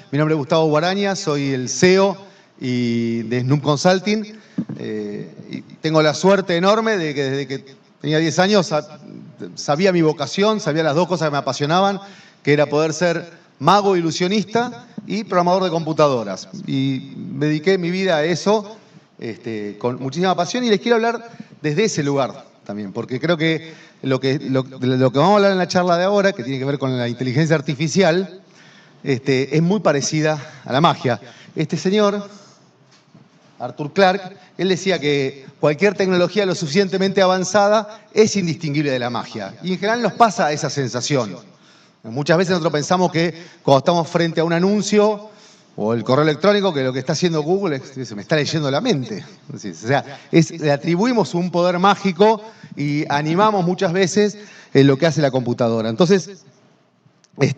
Mi nombre es Gustavo Guaraña, soy el CEO de Snoop Consulting. Y tengo la suerte enorme de que desde que tenía 10 años sabía mi vocación, sabía las dos cosas que me apasionaban, que era poder ser mago ilusionista y programador de computadoras. Y me dediqué mi vida a eso con muchísima pasión y les quiero hablar desde ese lugar también, porque creo que lo que vamos a hablar en la charla de ahora, que tiene que ver con la inteligencia artificial, es muy parecida a la magia. Este señor, Arthur Clarke, él decía que cualquier tecnología lo suficientemente avanzada es indistinguible de la magia. Y en general nos pasa esa sensación. Muchas veces nosotros pensamos que cuando estamos frente a un anuncio o el correo electrónico, que lo que está haciendo Google se me está leyendo la mente. O sea, le atribuimos un poder mágico y animamos muchas veces lo que hace la computadora. Entonces, voy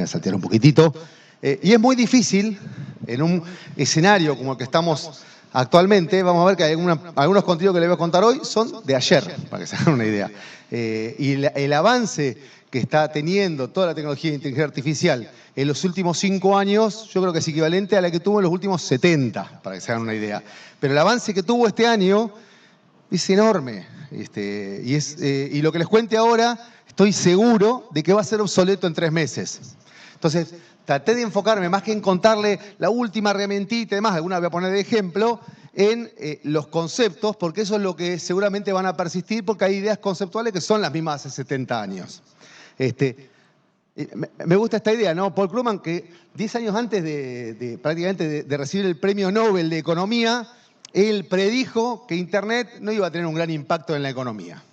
a saltear un poquitito. Y es muy difícil, en un escenario como el que estamos actualmente, vamos a ver que hay algunos contenidos que les voy a contar hoy son de ayer, para que se hagan una idea. Y el avance que está teniendo toda la tecnología de inteligencia artificial en los últimos 5 años, yo creo que es equivalente a la que tuvo en los últimos 70, para que se hagan una idea. Pero el avance que tuvo este año es enorme. Y lo que les cuente ahora, estoy seguro de que va a ser obsoleto en 3 meses. Entonces, traté de enfocarme, más que en contarle la última herramientita y demás, alguna voy a poner de ejemplo, en los conceptos, porque eso es lo que seguramente van a persistir, porque hay ideas conceptuales que son las mismas hace 70 años. Me gusta esta idea, ¿no? Paul Krugman, que 10 años antes prácticamente de recibir el premio Nobel de Economía, él predijo que Internet no iba a tener un gran impacto en la economía,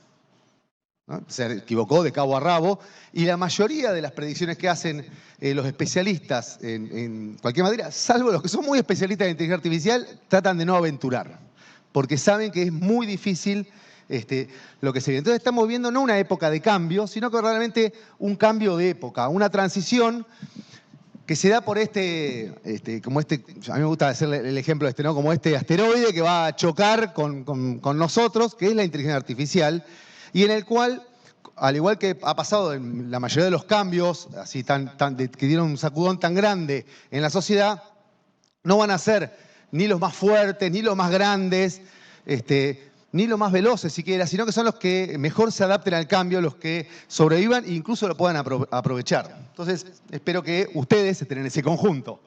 ¿no? Se equivocó de cabo a rabo y la mayoría de las predicciones que hacen los especialistas en cualquier materia, salvo los que son muy especialistas en inteligencia artificial, tratan de no aventurar, porque saben que es muy difícil lo que se viene. Entonces estamos viendo no una época de cambio, sino que realmente un cambio de época, una transición que se da por a mí me gusta hacerle el ejemplo ¿no? Como este asteroide que va a chocar con nosotros, que es la inteligencia artificial, y en el cual, al igual que ha pasado en la mayoría de los cambios, así que dieron un sacudón tan grande en la sociedad, no van a ser ni los más fuertes, ni los más grandes, ni los más veloces siquiera, sino que son los que mejor se adapten al cambio, los que sobrevivan e incluso lo puedan aprovechar. Entonces, espero que ustedes estén en ese conjunto.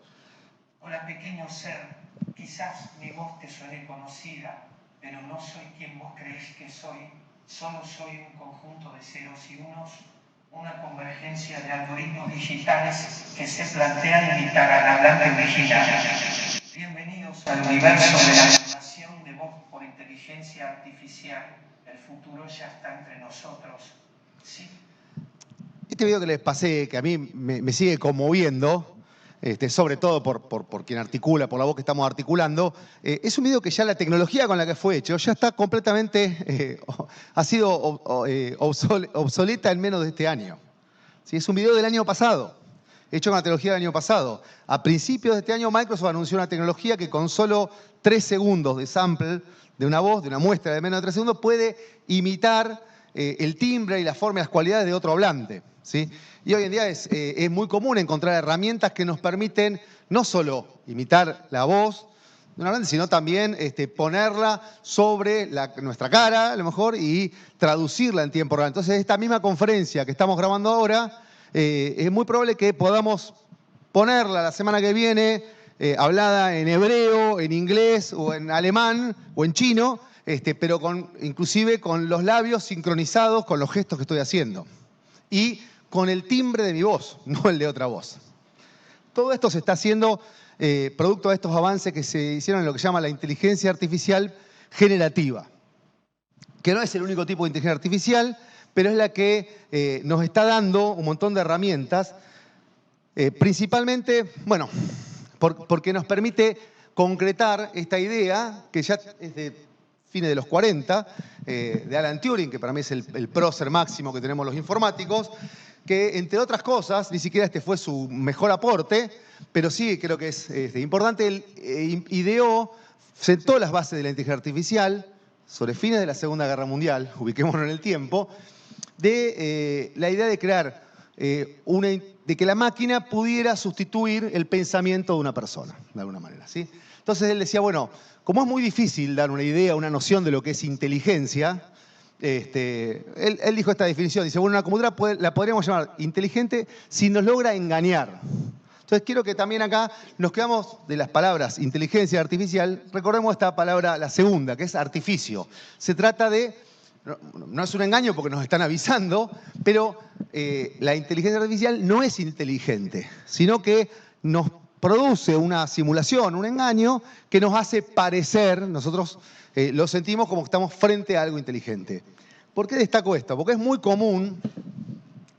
Hola, pequeño ser, quizás mi voz te suene conocida, pero no soy quien vos creéis que soy. Solo soy un conjunto de ceros y unos, una convergencia de algoritmos digitales que se plantean imitar al hablante original. Bienvenidos al universo de la formación de voz por inteligencia artificial. El futuro ya está entre nosotros. ¿Sí? Este video que les pasé, que a mí me sigue conmoviendo, sobre todo por quien articula, por la voz que estamos articulando, es un video que ya la tecnología con la que fue hecho ya está completamente, ha sido obsoleta en menos de este año. ¿Sí? Es un video del año pasado, hecho con la tecnología del año pasado. A principios de este año Microsoft anunció una tecnología que con solo 3 segundos de sample de una voz, de una muestra de menos de 3 segundos, puede imitar el timbre y la forma y las cualidades de otro hablante. ¿Sí? Y hoy en día es muy común encontrar herramientas que nos permiten no solo imitar la voz de un hablante, sino también ponerla sobre nuestra cara, a lo mejor, y traducirla en tiempo real. Entonces, esta misma conferencia que estamos grabando ahora, es muy probable que podamos ponerla la semana que viene, hablada en hebreo, en inglés, o en alemán, o en chino, pero inclusive con los labios sincronizados con los gestos que estoy haciendo. Y con el timbre de mi voz, no el de otra voz. Todo esto se está haciendo producto de estos avances que se hicieron en lo que se llama la inteligencia artificial generativa, que no es el único tipo de inteligencia artificial, pero es la que nos está dando un montón de herramientas, principalmente, bueno, porque nos permite concretar esta idea, que ya es de fines de los 40, de Alan Turing, que para mí es el prócer máximo que tenemos los informáticos, que entre otras cosas, ni siquiera este fue su mejor aporte, pero sí creo que es importante, él sentó las bases de la inteligencia artificial sobre fines de la Segunda Guerra Mundial, ubiquémonos en el tiempo, de la idea de crear de que la máquina pudiera sustituir el pensamiento de una persona, de alguna manera, ¿sí? Entonces él decía, bueno, como es muy difícil dar una idea, una noción de lo que es inteligencia, él dijo esta definición, dice, bueno, una computadora la podríamos llamar inteligente si nos logra engañar. Entonces quiero que también acá nos quedamos de las palabras inteligencia artificial, recordemos esta palabra, la segunda, que es artificio. Se trata de, no es un engaño porque nos están avisando, pero la inteligencia artificial no es inteligente, sino que nos produce una simulación, un engaño que nos hace parecer, nosotros lo sentimos como que estamos frente a algo inteligente. ¿Por qué destaco esto? Porque es muy común,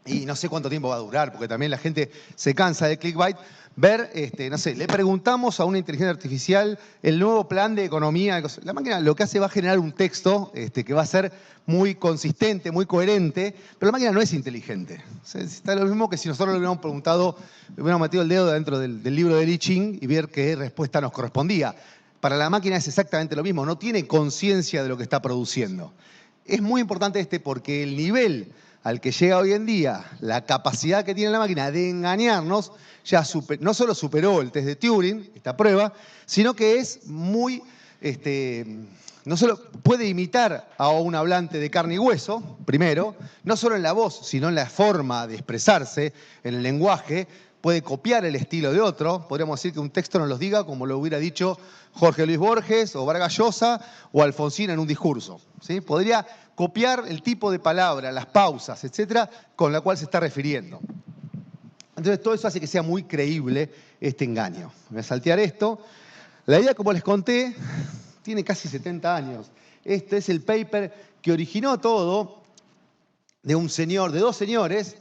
y no sé cuánto tiempo va a durar, porque también la gente se cansa de clickbait, ver, no sé, le preguntamos a una inteligencia artificial el nuevo plan de economía. La máquina lo que hace va a generar un texto que va a ser muy consistente, muy coherente, pero la máquina no es inteligente. O sea, está lo mismo que si nosotros le hubiéramos preguntado, le hubiéramos metido el dedo dentro del libro de Li Ching y ver qué respuesta nos correspondía. Para la máquina es exactamente lo mismo, no tiene conciencia de lo que está produciendo. Es muy importante porque el nivel al que llega hoy en día, la capacidad que tiene la máquina de engañarnos, ya no solo superó el test de Turing, esta prueba, sino que es muy, no solo puede imitar a un hablante de carne y hueso, primero, no solo en la voz, sino en la forma de expresarse, en el lenguaje, puede copiar el estilo de otro, podríamos decir que un texto nos los diga como lo hubiera dicho Jorge Luis Borges o Vargas Llosa o Alfonsín en un discurso, ¿sí? Podría copiar el tipo de palabra, las pausas, etcétera, con la cual se está refiriendo. Entonces todo eso hace que sea muy creíble este engaño. Voy a saltear esto. La idea, como les conté, tiene casi 70 años. Este es el paper que originó todo de un señor, de dos señores,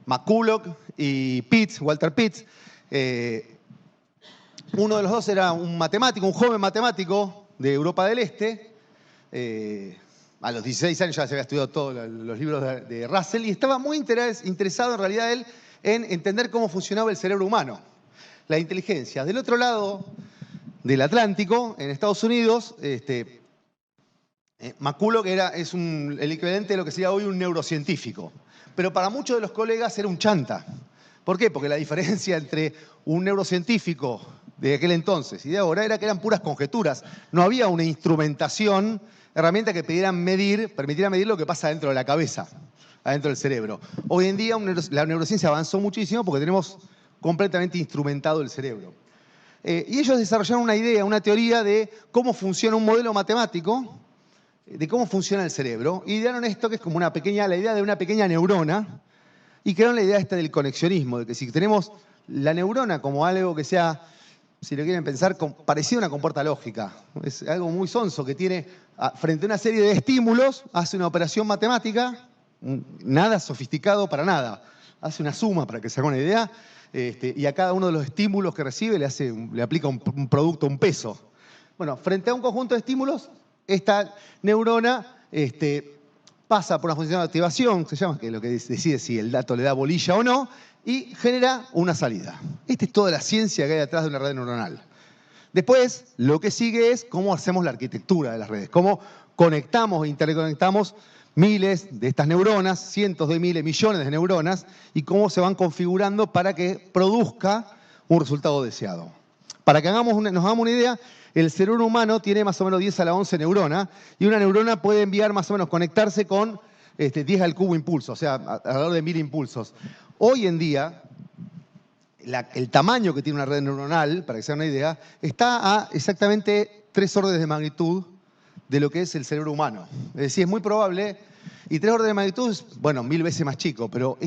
McCulloch y Pitts, Walter Pitts. Uno de los dos era un matemático, un joven matemático de Europa del Este. A los 16 años ya se había estudiado todos los libros de Russell y estaba muy interesado en realidad él en entender cómo funcionaba el cerebro humano, la inteligencia. Del otro lado del Atlántico, en Estados Unidos, McCulloch es el equivalente de lo que sería hoy un neurocientífico. Pero para muchos de los colegas era un chanta. ¿Por qué? Porque la diferencia entre un neurocientífico de aquel entonces y de ahora era que eran puras conjeturas. No había una instrumentación, herramienta que permitiera medir lo que pasa dentro de la cabeza, adentro del cerebro. Hoy en día la neurociencia avanzó muchísimo porque tenemos completamente instrumentado el cerebro. Y ellos desarrollaron una idea, una teoría de cómo funciona un modelo matemático, de cómo funciona el cerebro, y dieron esto que es como la idea de una pequeña neurona, y crearon la idea del conexionismo, de que si tenemos la neurona como algo que sea, si lo quieren pensar, parecido a una compuerta lógica, es algo muy sonso que tiene, frente a una serie de estímulos, hace una operación matemática, nada sofisticado para nada, hace una suma para que se haga una idea, y a cada uno de los estímulos que recibe le aplica un producto, un peso. Bueno, frente a un conjunto de estímulos, esta neurona pasa por una función de activación, se llama, que es lo que decide si el dato le da bolilla o no, y genera una salida. Esta es toda la ciencia que hay detrás de una red neuronal. Después, lo que sigue es cómo hacemos la arquitectura de las redes, cómo conectamos e interconectamos miles de estas neuronas, cientos de miles, millones de neuronas, y cómo se van configurando para que produzca un resultado deseado. Para que nos hagamos una idea, el cerebro humano tiene más o menos 10 a la 11 neuronas, y una neurona puede enviar más o menos, conectarse con 10 al cubo impulsos, o sea, alrededor de 1000 impulsos. Hoy en día, el tamaño que tiene una red neuronal, para que se hagan una idea, está a exactamente 3 órdenes de magnitud de lo que es el cerebro humano. Es decir, es muy probable, y 3 órdenes de magnitud es, bueno, 1000 veces más chico, pero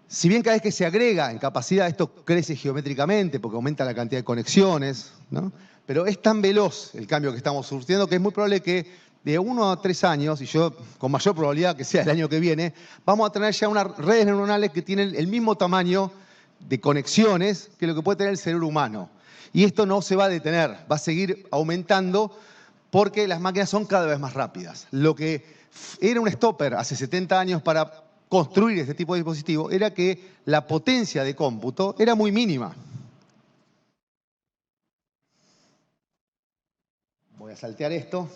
si bien cada vez que se agrega en capacidad, esto crece geométricamente porque aumenta la cantidad de conexiones, ¿no? Pero es tan veloz el cambio que estamos surtiendo que es muy probable que de 1 a 3 años, y yo con mayor probabilidad que sea el año que viene, vamos a tener ya unas redes neuronales que tienen el mismo tamaño de conexiones que lo que puede tener el cerebro humano. Y esto no se va a detener, va a seguir aumentando porque las máquinas son cada vez más rápidas. Lo que era un stopper hace 70 años para construir este tipo de dispositivo era que la potencia de cómputo era muy mínima. Voy a saltear esto.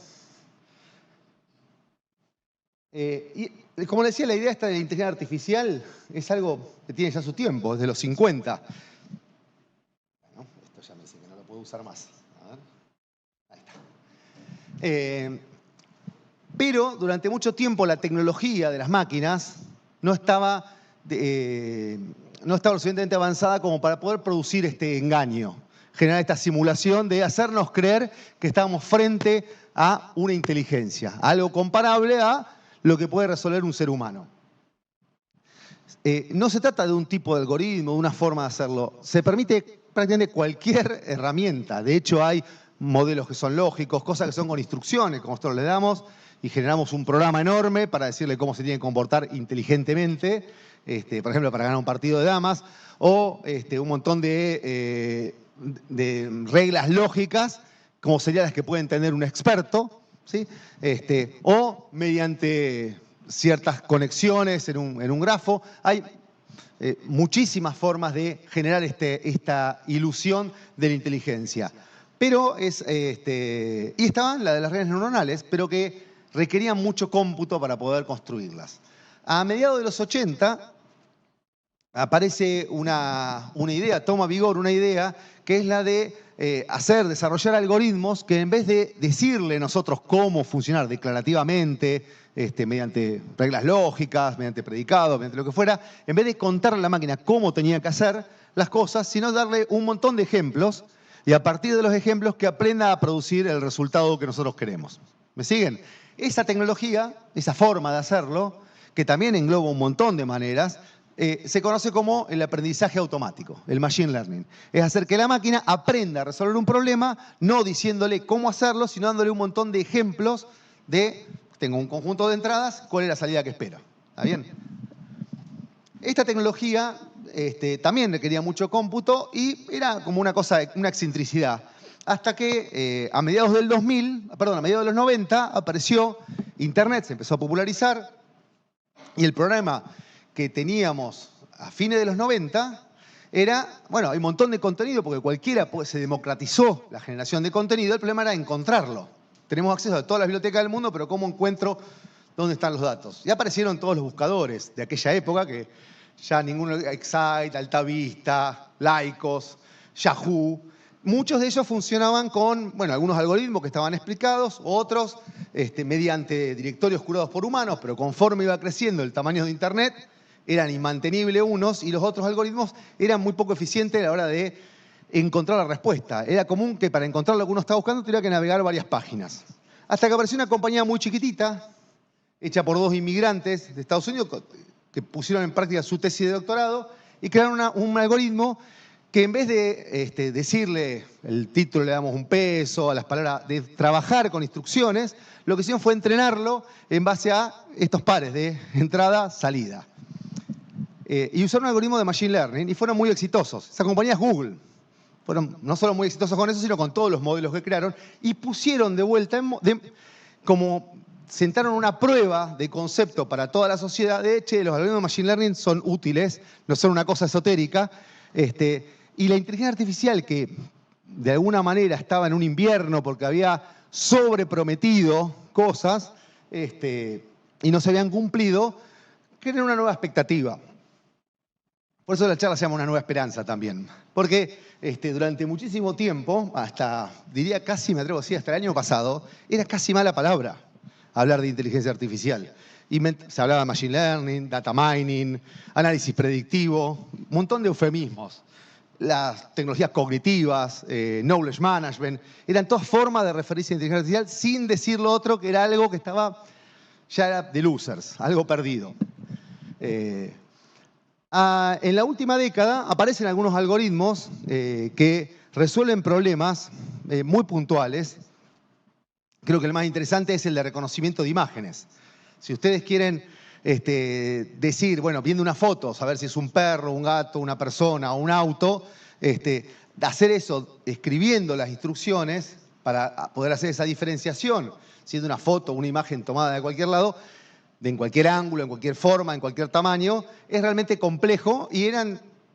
Y como le decía, la idea esta de la inteligencia artificial es algo que tiene ya su tiempo, desde los 50. Bueno, esto ya me dice que no lo puedo usar más. A ver. Ahí está. Pero durante mucho tiempo la tecnología de las máquinas no estaba lo suficientemente avanzada como para poder producir este engaño, generar esta simulación de hacernos creer que estamos frente a una inteligencia, algo comparable a lo que puede resolver un ser humano. No se trata de un tipo de algoritmo, de una forma de hacerlo. Se permite prácticamente cualquier herramienta. De hecho, hay modelos que son lógicos, cosas que son con instrucciones, como nosotros le damos, y generamos un programa enorme para decirle cómo se tiene que comportar inteligentemente, por ejemplo, para ganar un partido de damas, o un montón de reglas lógicas, como serían las que puede entender un experto, ¿sí? O mediante ciertas conexiones en un grafo. Hay muchísimas formas de generar esta ilusión de la inteligencia. Pero y estaban las de las redes neuronales, pero que requerían mucho cómputo para poder construirlas. A mediados de los 80 aparece una idea, toma vigor una idea, que es la de desarrollar algoritmos que en vez de decirle nosotros cómo funcionar declarativamente, mediante reglas lógicas, mediante predicados, mediante lo que fuera, en vez de contarle a la máquina cómo tenía que hacer las cosas, sino darle un montón de ejemplos y a partir de los ejemplos que aprenda a producir el resultado que nosotros queremos. ¿Me siguen? Esa tecnología, esa forma de hacerlo, que también engloba un montón de maneras, se conoce como el aprendizaje automático, el machine learning. Es hacer que la máquina aprenda a resolver un problema, no diciéndole cómo hacerlo, sino dándole un montón de ejemplos de, tengo un conjunto de entradas, ¿cuál es la salida que espero? ¿Está bien? Esta tecnología también requería mucho cómputo y era como una cosa, una excentricidad. Hasta que a mediados de los 90 apareció Internet, se empezó a popularizar y el problema que teníamos a fines de los 90 era, bueno, hay un montón de contenido porque cualquiera se democratizó la generación de contenido, el problema era encontrarlo. Tenemos acceso a todas las bibliotecas del mundo, pero ¿cómo encuentro dónde están los datos? Y aparecieron todos los buscadores de aquella época que ya ninguno, Excite, Altavista, Lycos, Yahoo, muchos de ellos funcionaban con, bueno, algunos algoritmos que estaban explicados, otros mediante directorios curados por humanos, pero conforme iba creciendo el tamaño de Internet, eran inmantenibles unos y los otros algoritmos eran muy poco eficientes a la hora de encontrar la respuesta. Era común que para encontrar lo que uno estaba buscando tuviera que navegar varias páginas. Hasta que apareció una compañía muy chiquitita, hecha por dos inmigrantes de Estados Unidos, que pusieron en práctica su tesis de doctorado y crearon un algoritmo que en vez de decirle, el título le damos un peso, a las palabras, de trabajar con instrucciones, lo que hicieron fue entrenarlo en base a estos pares de entrada, salida. Y usaron un algoritmo de Machine Learning y fueron muy exitosos. Esa compañía es Google. Fueron no solo muy exitosos con eso, sino con todos los modelos que crearon y pusieron de vuelta, como sentaron una prueba de concepto para toda la sociedad. De hecho, los algoritmos de Machine Learning son útiles, no son una cosa esotérica. Y la inteligencia artificial, que de alguna manera estaba en un invierno porque había sobreprometido cosas y no se habían cumplido, crean una nueva expectativa. Por eso la charla se llama Una Nueva Esperanza también. Porque durante muchísimo tiempo, hasta, diría casi, me atrevo a decir, hasta el año pasado, era casi mala palabra hablar de inteligencia artificial. Y se hablaba de machine learning, data mining, análisis predictivo, un montón de eufemismos. Las tecnologías cognitivas, knowledge management, eran todas formas de referirse a inteligencia artificial sin decir lo otro, que era algo que ya era de losers, algo perdido. En la última década aparecen algunos algoritmos que resuelven problemas muy puntuales. Creo que el más interesante es el de reconocimiento de imágenes. Si ustedes quieren decir, bueno, viendo una foto, saber si es un perro, un gato, una persona o un auto, hacer eso escribiendo las instrucciones para poder hacer esa diferenciación, siendo una foto o una imagen tomada de cualquier lado, en cualquier ángulo, en cualquier forma, en cualquier tamaño, es realmente complejo y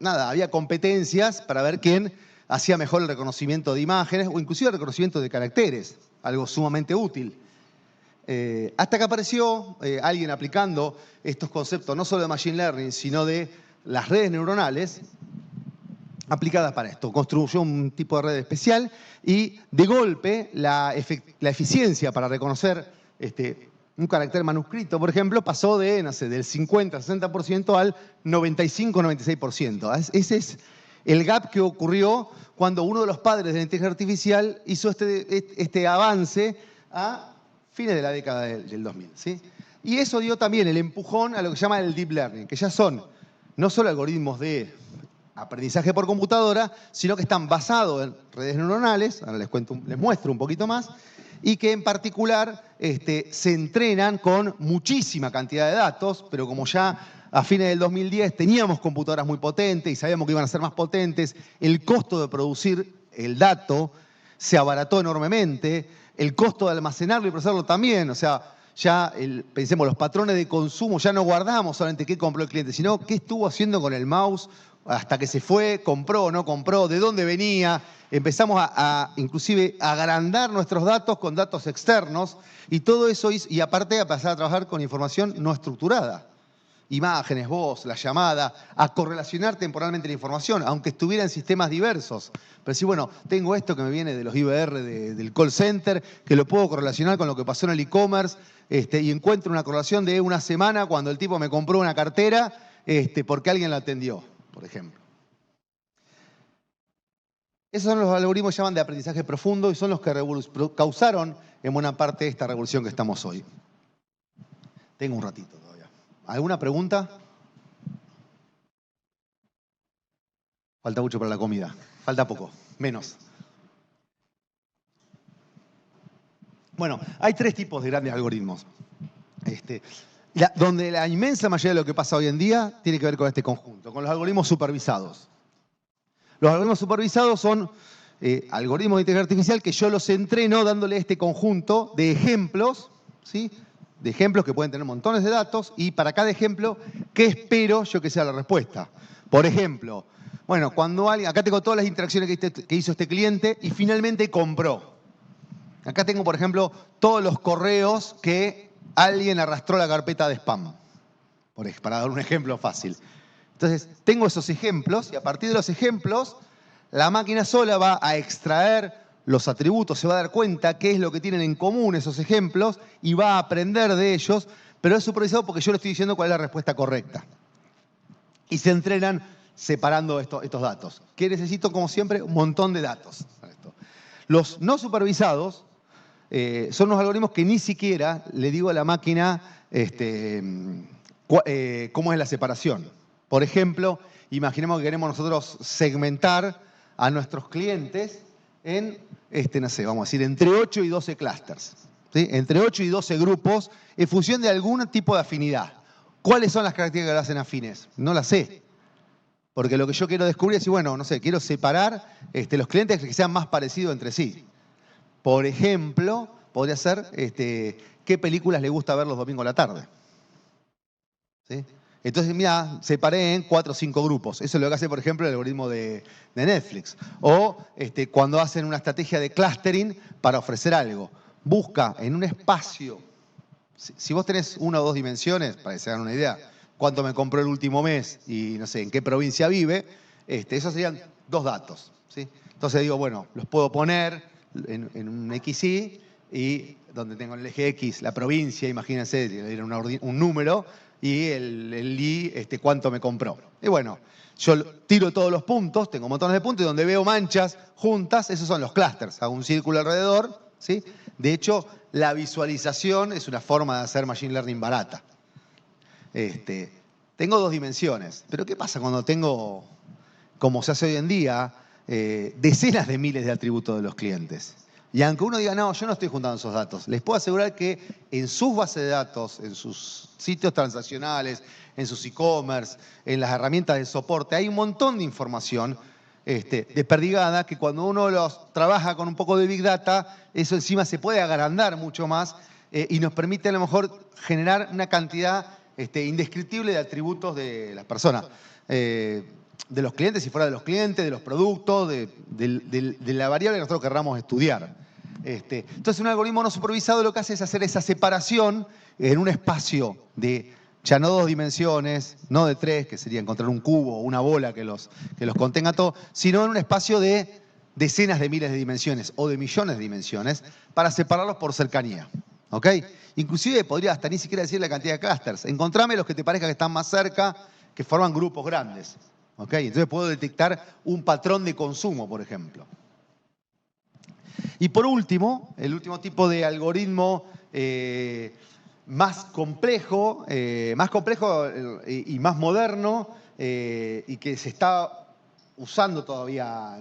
había competencias para ver quién hacía mejor el reconocimiento de imágenes o inclusive el reconocimiento de caracteres, algo sumamente útil. Hasta que apareció alguien aplicando estos conceptos, no solo de Machine Learning, sino de las redes neuronales, aplicadas para esto. Construyó un tipo de red especial y de golpe la eficiencia para reconocer un carácter manuscrito, por ejemplo, pasó de, no sé, del 50-60% al 95-96%. Ese es el gap que ocurrió cuando uno de los padres de la inteligencia artificial hizo este avance a fines de la década del 2000. ¿Sí? Y eso dio también el empujón a lo que se llama el deep learning, que ya son no solo algoritmos de aprendizaje por computadora, sino que están basados en redes neuronales, ahora les muestro un poquito más, y que en particular se entrenan con muchísima cantidad de datos, pero como ya a fines del 2010 teníamos computadoras muy potentes y sabíamos que iban a ser más potentes, el costo de producir el dato se abarató enormemente, el costo de almacenarlo y procesarlo también, o sea, ya pensemos, los patrones de consumo, ya no guardamos solamente qué compró el cliente, sino qué estuvo haciendo con el mouse hasta que se fue, compró o no compró, de dónde venía. Empezamos inclusive a agrandar nuestros datos con datos externos y todo eso, y aparte a pasar a trabajar con información no estructurada. Imágenes, voz, la llamada, a correlacionar temporalmente la información, aunque estuviera en sistemas diversos. Pero sí, bueno, tengo esto que me viene de los IVR del call center, que lo puedo correlacionar con lo que pasó en el e-commerce, y encuentro una correlación de una semana cuando el tipo me compró una cartera porque alguien la atendió, por ejemplo. Esos son los algoritmos que llaman de aprendizaje profundo y son los que causaron en buena parte esta revolución que estamos hoy. Tengo un ratito todavía. ¿Alguna pregunta? Falta mucho para la comida. Falta poco, menos. Bueno, hay tres tipos de grandes algoritmos. Donde la inmensa mayoría de lo que pasa hoy en día tiene que ver con este conjunto, con los algoritmos supervisados. Los algoritmos supervisados son algoritmos de inteligencia artificial que yo los entreno dándole este conjunto de ejemplos, ¿sí? De ejemplos que pueden tener montones de datos y para cada ejemplo, ¿qué espero yo que sea la respuesta? Por ejemplo, bueno, cuando alguien, acá tengo todas las interacciones que hizo este cliente y finalmente compró. Acá tengo, por ejemplo, todos los correos que alguien arrastró la carpeta de spam, para dar un ejemplo fácil. Entonces, tengo esos ejemplos y a partir de los ejemplos, la máquina sola va a extraer los atributos, se va a dar cuenta qué es lo que tienen en común esos ejemplos y va a aprender de ellos, pero es supervisado porque yo le estoy diciendo cuál es la respuesta correcta. Y se entrenan separando estos datos. ¿Qué necesito? Como siempre, un montón de datos. Los no supervisados son los algoritmos que ni siquiera le digo a la máquina cómo es la separación. Por ejemplo, imaginemos que queremos nosotros segmentar a nuestros clientes en, no sé, vamos a decir, entre 8 y 12 clústeres, ¿sí? Entre 8 y 12 grupos en función de algún tipo de afinidad. ¿Cuáles son las características que lo hacen afines? No las sé. Porque lo que yo quiero descubrir es, bueno, no sé, quiero separar los clientes que sean más parecidos entre sí. Por ejemplo, podría ser qué películas le gusta ver los domingos a la tarde. ¿Sí? Entonces, mira, separé en 4 o 5 grupos. Eso es lo que hace, por ejemplo, el algoritmo de Netflix. O cuando hacen una estrategia de clustering para ofrecer algo. Busca en un espacio, si vos tenés 1 o 2 dimensiones, para que se hagan una idea, cuánto me compró el último mes y no sé en qué provincia vive, esos serían 2 datos. ¿Sí? Entonces digo, bueno, los puedo poner en un XY y donde tengo en el eje X la provincia, imagínense, un número, y el Y, cuánto me compró. Y bueno, yo tiro todos los puntos, tengo montones de puntos, y donde veo manchas juntas, esos son los clústeres. Hago un círculo alrededor, ¿sí? De hecho, la visualización es una forma de hacer machine learning barata. Tengo 2 dimensiones, pero ¿qué pasa cuando tengo, como se hace hoy en día, decenas de miles de atributos de los clientes? Y aunque uno diga, no, yo no estoy juntando esos datos, les puedo asegurar que en sus bases de datos, en sus sitios transaccionales, en sus e-commerce, en las herramientas de soporte, hay un montón de información desperdigada que cuando uno los trabaja con un poco de Big Data, eso encima se puede agrandar mucho más y nos permite a lo mejor generar una cantidad indescriptible de atributos de las personas. De los clientes y fuera de los clientes, de los productos, de la variable que nosotros querramos estudiar. Entonces, un algoritmo no supervisado lo que hace es hacer esa separación en un espacio de ya no 2 dimensiones, no de 3, que sería encontrar un cubo o una bola que los contenga todo, sino en un espacio de decenas de miles de dimensiones o de millones de dimensiones para separarlos por cercanía. ¿Ok? Inclusive podría hasta ni siquiera decir la cantidad de clústeres. Encontrame los que te parezca que están más cerca, que forman grupos grandes. ¿Ok? Entonces puedo detectar un patrón de consumo, por ejemplo. Y por último, el último tipo de algoritmo más complejo y más moderno y que se está usando todavía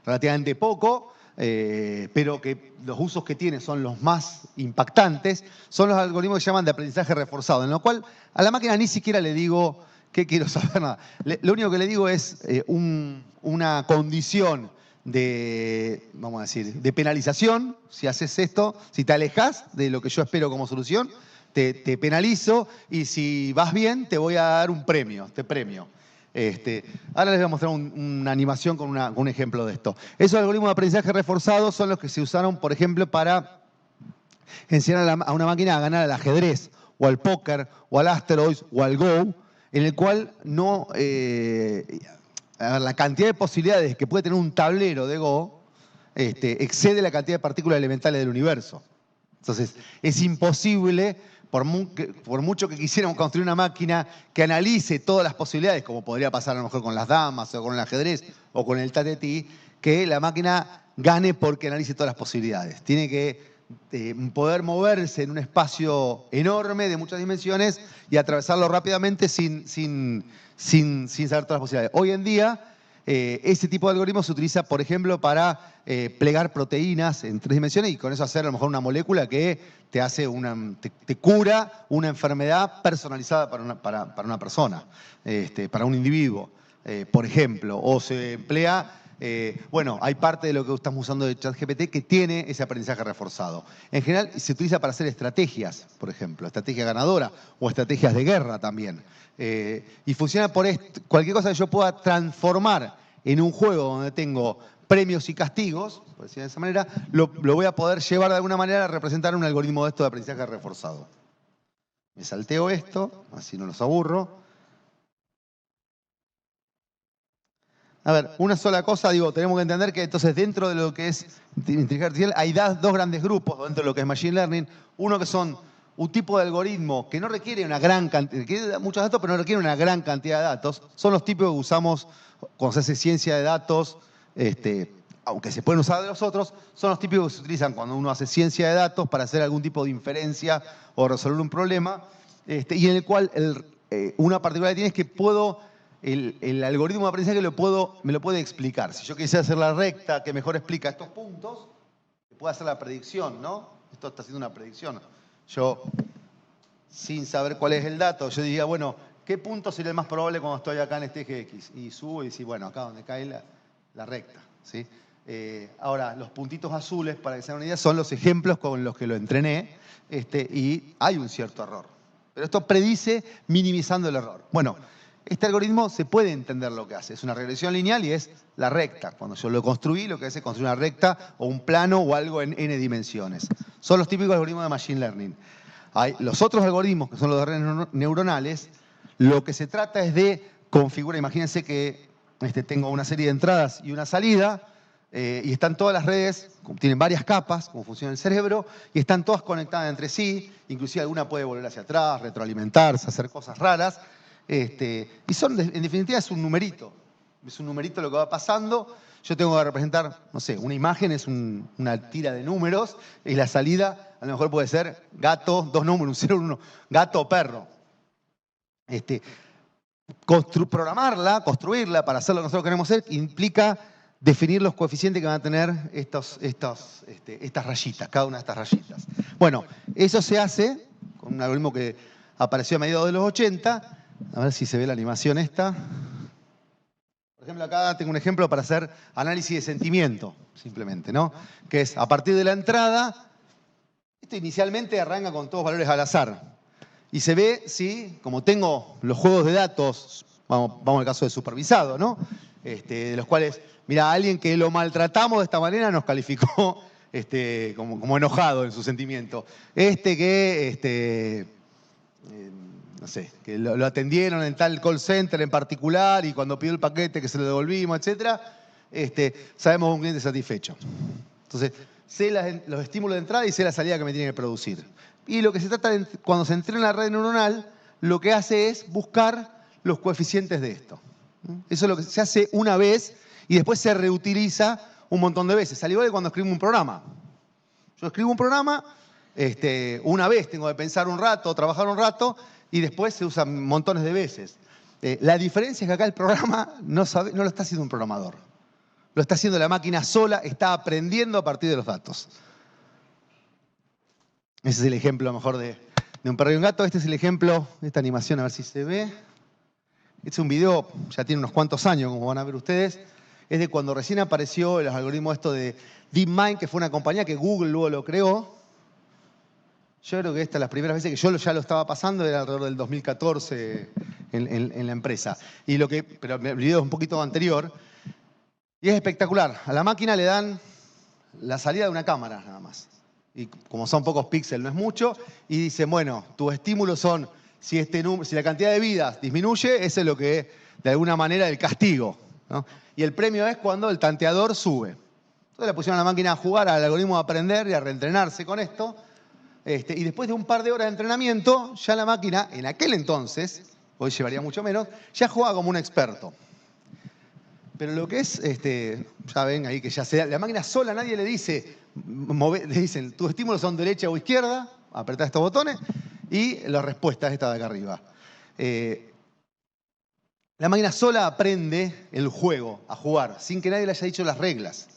relativamente poco, pero que los usos que tiene son los más impactantes, son los algoritmos que se llaman de aprendizaje reforzado, en lo cual a la máquina ni siquiera le digo que quiero saber nada. Lo único que le digo es una condición vamos a decir, de penalización. Si haces esto, si te alejas de lo que yo espero como solución, te penalizo, y si vas bien, te voy a dar un premio, te premio. Ahora les voy a mostrar una animación con un ejemplo de esto. Esos algoritmos de aprendizaje reforzado son los que se usaron, por ejemplo, para enseñar a una máquina a ganar al ajedrez, o al póker, o al asteroids, o al Go, en el cual no... la cantidad de posibilidades que puede tener un tablero de Go excede la cantidad de partículas elementales del universo. Entonces, es imposible, por mucho que quisiéramos construir una máquina que analice todas las posibilidades, como podría pasar a lo mejor con las damas, o con el ajedrez, o con el tatetí, que la máquina gane porque analice todas las posibilidades. Tiene que poder moverse en un espacio enorme de muchas dimensiones y atravesarlo rápidamente sin saber todas las posibilidades. Hoy en día, ese tipo de algoritmo se utiliza, por ejemplo, para plegar proteínas en 3 dimensiones y con eso hacer a lo mejor una molécula que te hace te cura una enfermedad personalizada para una persona, para un individuo, por ejemplo. O se emplea... bueno, hay parte de lo que estamos usando de ChatGPT que tiene ese aprendizaje reforzado. En general se utiliza para hacer estrategias, por ejemplo, estrategia ganadora o estrategias de guerra también. Y funciona por cualquier cosa que yo pueda transformar en un juego donde tengo premios y castigos, por decirlo de esa manera, lo voy a poder llevar de alguna manera a representar un algoritmo de esto de aprendizaje reforzado. Me salteo esto, así no los aburro. A ver, una sola cosa, tenemos que entender que entonces dentro de lo que es inteligencia artificial hay 2 grandes grupos dentro de lo que es Machine Learning. Uno que son un tipo de algoritmo que no requiere una gran cantidad, requiere muchos datos, pero no requiere una gran cantidad de datos. Son los tipos que usamos cuando se hace ciencia de datos, aunque se pueden usar de los otros, son los típicos que se utilizan cuando uno hace ciencia de datos para hacer algún tipo de inferencia o resolver un problema, y en el cual una particularidad tiene es que el algoritmo de aprendizaje me lo puede explicar. Si yo quisiera hacer la recta que mejor explica estos puntos, puedo hacer la predicción, ¿no? Esto está haciendo una predicción. Yo, sin saber cuál es el dato, yo diría, bueno, ¿qué punto sería el más probable cuando estoy acá en este eje X? Y subo y digo, bueno, acá donde cae la recta, ¿sí? Ahora, los puntitos azules, para que se den una idea, son los ejemplos con los que lo entrené, y hay un cierto error. Pero esto predice minimizando el error. Bueno, este algoritmo se puede entender lo que hace. Es una regresión lineal y es la recta. Cuando yo lo construí, lo que hace es construir una recta o un plano o algo en n dimensiones. Son los típicos algoritmos de Machine Learning. Hay los otros algoritmos, que son los de redes neuronales, lo que se trata es de configurar. Imagínense que tengo una serie de entradas y una salida, y están todas las redes, tienen varias capas, como funciona el cerebro, y están todas conectadas entre sí. Inclusive alguna puede volver hacia atrás, retroalimentarse, hacer cosas raras. Y en definitiva es un numerito. Es un numerito lo que va pasando. Yo tengo que representar, no sé, una imagen es una tira de números, y la salida a lo mejor puede ser gato, 2 números, un 0, 1, gato o perro. Programarla, construirla para hacer lo que nosotros queremos hacer, implica definir los coeficientes que van a tener estas rayitas, cada una de estas rayitas. Bueno, eso se hace con un algoritmo que apareció a mediados de los 80. A ver si se ve la animación esta. Por ejemplo, acá tengo un ejemplo para hacer análisis de sentimiento, simplemente, ¿no? Que es, a partir de la entrada, esto inicialmente arranca con todos valores al azar. Y se ve si, como tengo los juegos de datos, vamos al caso de supervisado, ¿no? De los cuales, mira, alguien que lo maltratamos de esta manera nos calificó como enojado en su sentimiento. No sé, que lo atendieron en tal call center en particular y cuando pidió el paquete que se lo devolvimos, etc. Sabemos un cliente satisfecho. Entonces, sé los estímulos de entrada y sé la salida que me tiene que producir. Y lo que se trata, cuando se entrena la red neuronal, lo que hace es buscar los coeficientes de esto. Eso es lo que se hace una vez y después se reutiliza un montón de veces. Al igual que cuando escribo un programa. Yo escribo un programa, una vez tengo que pensar un rato, trabajar un rato, y después se usa montones de veces. La diferencia es que acá el programa no lo está haciendo un programador. Lo está haciendo la máquina sola, está aprendiendo a partir de los datos. Ese es el ejemplo, a lo mejor, de un perro y un gato. Este es el ejemplo de esta animación, a ver si se ve. Este es un video, ya tiene unos cuantos años, como van a ver ustedes. Es de cuando recién apareció el algoritmo esto de DeepMind, que fue una compañía que Google luego lo creó. Yo creo que esta, las primeras veces que yo ya lo estaba pasando, era alrededor del 2014 en la empresa. Pero el video es un poquito anterior. Y es espectacular. A la máquina le dan la salida de una cámara nada más. Y como son pocos píxeles, no es mucho. Y dicen, bueno, tus estímulos son, si la cantidad de vidas disminuye, ese es lo que es, de alguna manera, el castigo, ¿no? Y el premio es cuando el tanteador sube. Entonces le pusieron a la máquina a jugar al algoritmo de aprender y a reentrenarse con esto. Y después de un par de horas de entrenamiento, ya la máquina, en aquel entonces, hoy llevaría mucho menos, ya jugaba como un experto. Pero lo que es, ya ven ahí que ya la máquina sola, nadie le dice, le dicen, tus estímulos son derecha o izquierda, apretá estos botones, y la respuesta es esta de acá arriba. La máquina sola aprende el juego, a jugar, sin que nadie le haya dicho las reglas.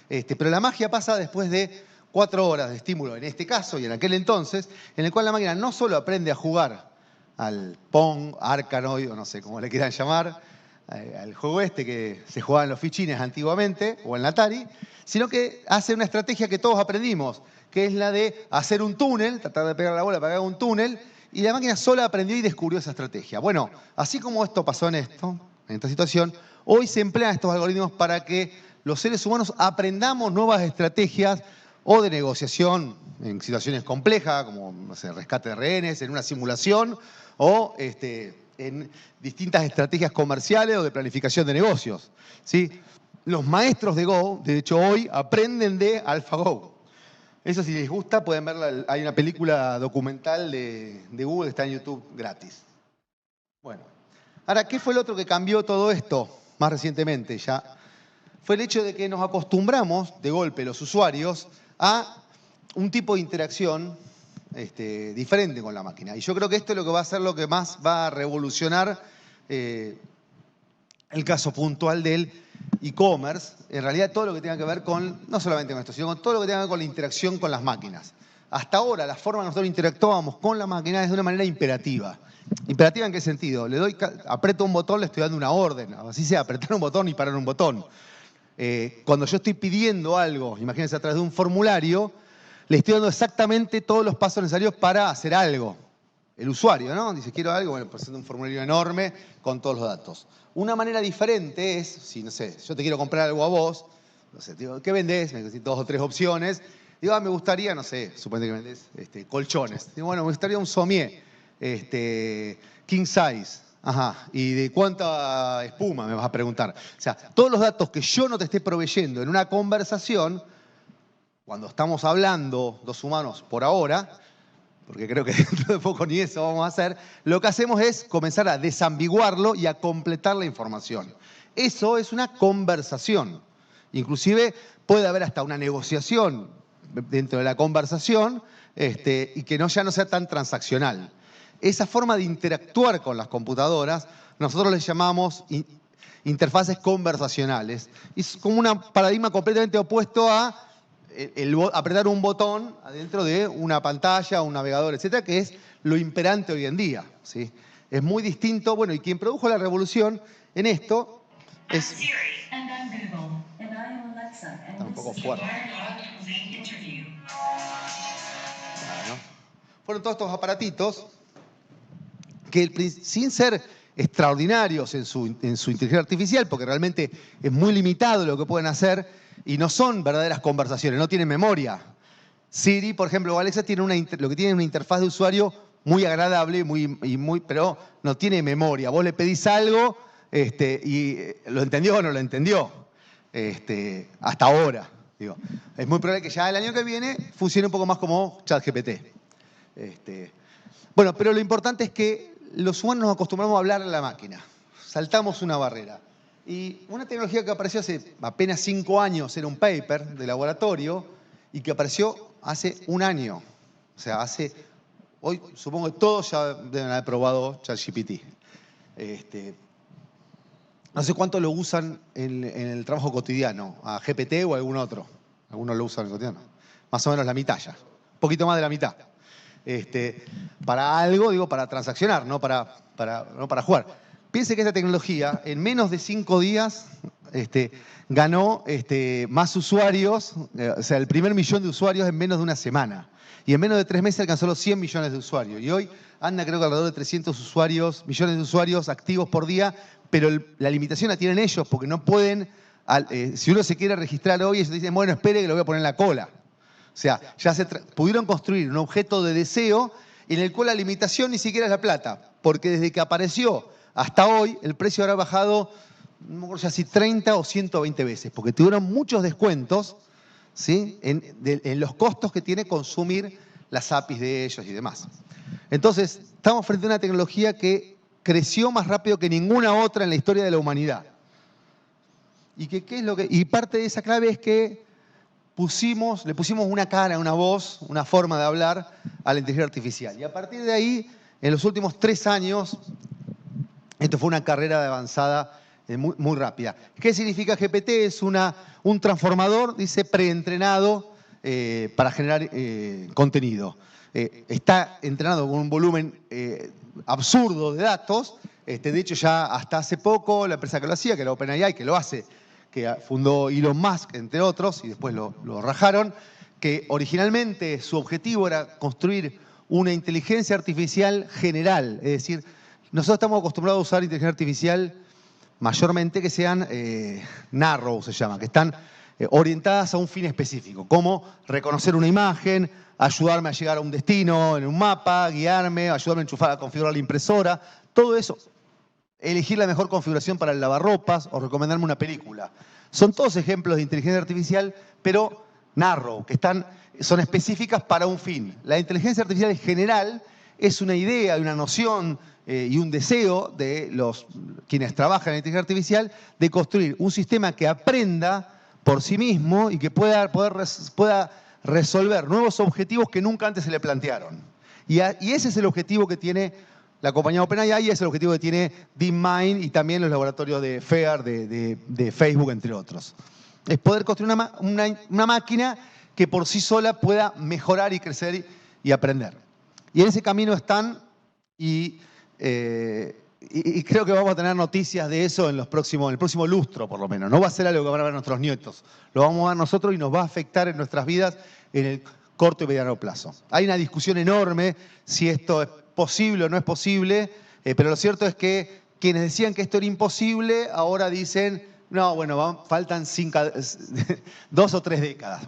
Pero la magia pasa después de 4 horas de estímulo, en este caso y en aquel entonces, en el cual la máquina no solo aprende a jugar al Pong, Arkanoid, o no sé cómo le quieran llamar, al juego que se jugaba en los fichines antiguamente, o en la Atari, sino que hace una estrategia que todos aprendimos, que es la de hacer un túnel, tratar de pegar la bola para que haga un túnel, y la máquina sola aprendió y descubrió esa estrategia. Bueno, así como esto pasó en esta situación, hoy se emplean estos algoritmos para que los seres humanos aprendamos nuevas estrategias o de negociación en situaciones complejas, como no sé, rescate de rehenes, en una simulación, o en distintas estrategias comerciales o de planificación de negocios, ¿sí? Los maestros de Go, de hecho hoy, aprenden de AlphaGo. Eso si les gusta pueden verla, hay una película documental de Google que está en YouTube gratis. Bueno, ahora, ¿qué fue el otro que cambió todo esto más recientemente ya? Fue el hecho de que nos acostumbramos, de golpe, los usuarios, a un tipo de interacción diferente con la máquina. Y yo creo que esto es lo que va a ser lo que más va a revolucionar el caso puntual del e-commerce. En realidad todo lo que tenga que ver con, no solamente con esto, sino con todo lo que tenga que ver con la interacción con las máquinas. Hasta ahora la forma en que nosotros interactuábamos con la máquina es de una manera imperativa. ¿Imperativa en qué sentido? Aprieto un botón, le estoy dando una orden. Así sea, apretar un botón y parar un botón. Cuando yo estoy pidiendo algo, imagínense a través de un formulario, le estoy dando exactamente todos los pasos necesarios para hacer algo. El usuario, ¿no? Dice, quiero algo, bueno, presenta un formulario enorme con todos los datos. Una manera diferente es, si, no sé, yo te quiero comprar algo a vos, no sé, te digo, ¿qué vendés? Me decís 2 o 3 opciones. Digo, me gustaría, no sé, suponete que vendés colchones. Digo, bueno, me gustaría un somier, king size. Ajá, ¿y de cuánta espuma me vas a preguntar? O sea, todos los datos que yo no te esté proveyendo en una conversación, cuando estamos hablando dos humanos por ahora, porque creo que dentro de poco ni eso vamos a hacer, lo que hacemos es comenzar a desambiguarlo y a completar la información. Eso es una conversación. Inclusive puede haber hasta una negociación dentro de la conversación y que ya no sea tan transaccional. Esa forma de interactuar con las computadoras, nosotros les llamamos interfaces conversacionales. Es como un paradigma completamente opuesto a apretar un botón adentro de una pantalla, un navegador, etcétera, que es lo imperante hoy en día, ¿sí? Es muy distinto. Bueno, y quien produjo la revolución en esto es... Está un poco fuerte. Bueno, fueron todos estos aparatitos que sin ser extraordinarios en su inteligencia artificial, porque realmente es muy limitado lo que pueden hacer, y no son verdaderas conversaciones, no tienen memoria. Siri, por ejemplo, o Alexa tiene lo que tiene es una interfaz de usuario muy agradable, pero no tiene memoria. Vos le pedís algo y lo entendió o no lo entendió. Hasta ahora. Digo, es muy probable que ya el año que viene funcione un poco más como ChatGPT. Bueno, pero lo importante es que los humanos nos acostumbramos a hablar a la máquina. Saltamos una barrera. Y una tecnología que apareció hace apenas 5 años era un paper de laboratorio y que apareció hace un año. O sea, hoy supongo que todos ya deben haber probado ChatGPT. No sé cuánto lo usan en el trabajo cotidiano, a GPT o a algún otro. Algunos lo usan en el cotidiano. Más o menos la mitad ya. Un poquito más de la mitad. Para algo, digo, para transaccionar, no para jugar. Piense que esta tecnología, en menos de 5 días, ganó más usuarios, o sea, el primer millón de usuarios en menos de una semana. Y en menos de 3 meses alcanzó los 100 millones de usuarios. Y hoy anda, creo que alrededor de 300 millones de usuarios activos por día, pero la limitación la tienen ellos, porque no pueden, si uno se quiere registrar hoy, ellos dicen, bueno, espere que lo voy a poner en la cola. O sea, ya pudieron construir un objeto de deseo en el cual la limitación ni siquiera es la plata, porque desde que apareció hasta hoy el precio habrá bajado, no me acuerdo si 30 o 120 veces, porque tuvieron muchos descuentos, ¿sí?, en los costos que tiene consumir las APIs de ellos y demás. Entonces, estamos frente a una tecnología que creció más rápido que ninguna otra en la historia de la humanidad. Y parte de esa clave es que le pusimos una cara, una voz, una forma de hablar a la inteligencia artificial. Y a partir de ahí, en los últimos 3 años, esto fue una carrera de avanzada muy, muy rápida. ¿Qué significa GPT? Es un transformador, dice, preentrenado para generar contenido. Está entrenado con un volumen absurdo de datos. De hecho, ya hasta hace poco, la empresa que lo hacía, que era OpenAI, que lo hace, que fundó Elon Musk, entre otros, y después lo rajaron, que originalmente su objetivo era construir una inteligencia artificial general. Es decir, nosotros estamos acostumbrados a usar inteligencia artificial mayormente que sean narrow, se llama, que están orientadas a un fin específico, como reconocer una imagen, ayudarme a llegar a un destino en un mapa, guiarme, ayudarme a configurar la impresora, todo eso. Elegir la mejor configuración para el lavarropas o recomendarme una película. Son todos ejemplos de inteligencia artificial, pero narrow, que son específicas para un fin. La inteligencia artificial en general es una idea, una noción y un deseo de quienes trabajan en inteligencia artificial de construir un sistema que aprenda por sí mismo y que pueda resolver nuevos objetivos que nunca antes se le plantearon. Y ese es el objetivo que tiene la compañía OpenAI, y es el objetivo que tiene DeepMind y también los laboratorios de FAIR, de Facebook, entre otros. Es poder construir una máquina que por sí sola pueda mejorar y crecer y aprender. Y en ese camino están, y creo que vamos a tener noticias de eso en el próximo lustro, por lo menos. No va a ser algo que van a ver nuestros nietos. Lo vamos a ver nosotros y nos va a afectar en nuestras vidas en el corto y mediano plazo. Hay una discusión enorme si esto es posible o no es posible, pero lo cierto es que quienes decían que esto era imposible, ahora dicen, no, bueno, faltan 2 o 3 décadas,